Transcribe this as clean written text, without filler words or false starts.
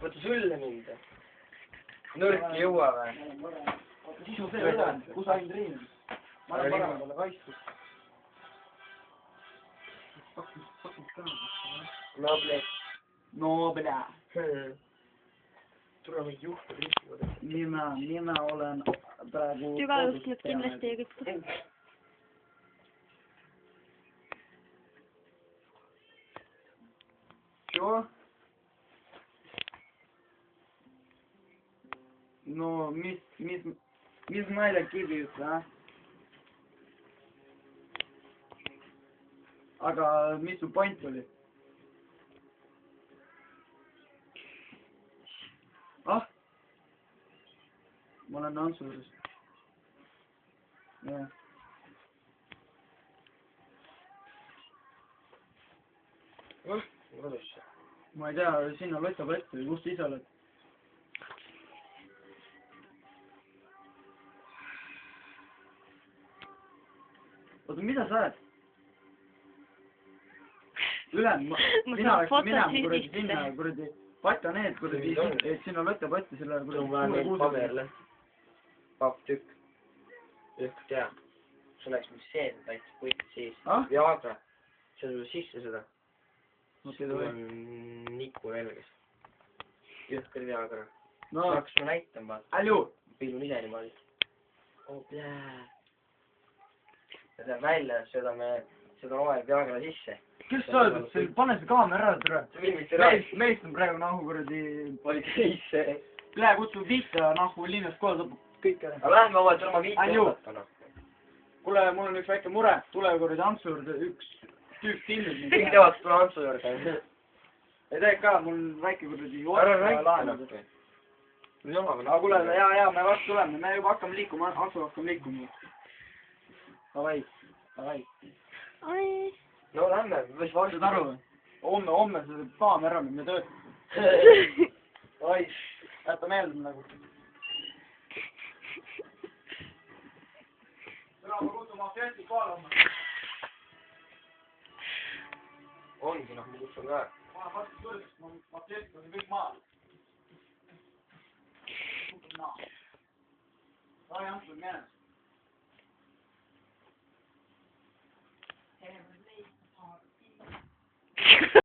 Võta sülle mind. Nõrk ei jõua või? Siis on see üle, kus ainult Rein. Ma olen parem talle kaitstus. No, bля. Tule meid juhtu riskivad. Mina olen praegu... Sügavust nüüd kindlasti ei rikku. Чё? No, mis naine kiviüks, Aga mis su point oli? Ah? Ma olen Antsu juures. Jah. Ma ei tea, sinna lotabett või kus sa ise oled? Oota, mida sa oled? Ülem, mina läks minema kuradi sinna kuradi pata need kuradi, et sinna lotabatti selle kuradi paberle. Pap tükk. Ühk tea. See oleks mis see, täitsa kõik siis. Viagra. See on sisse seda. See on Niku nelges. Ühker Viagra. Saaks ma näitama. Alju! Piilun ise niimoodi. Oh, plää. Ja see välja, seda omael Viagra sisse. Kes sa oled? Pane see kaamera ära, tere. Meist on praegu nahu kuradi... Politseisse. Lähe kutsu viita nahu linnas kohe saab kõik ära. Aga lähme oma oma viita õpetana. Kuule, mul on üks väike mure. Tule kuradi Antsu juurde, üks tüüp filmid. Kõik teevad tule Antsu juurde. Ei tee ka, mul on väike kuradi... Ära näita. Aga kuule, jaa, me vast tuleme. Me juba hakkame liikuma, Antsu hakkame liikuma. Davai. No lähme, mis vastu aru või? Homme see kaamera nüüd me töötame. Davai, jäta meelde nagu. Täna ma kutsun Mafjeti kohale homme. Ongi, ma kutsun ka. Ma olen vastu tõrjust, Mafjeti on kõik maal. Davai, Antsu, mene.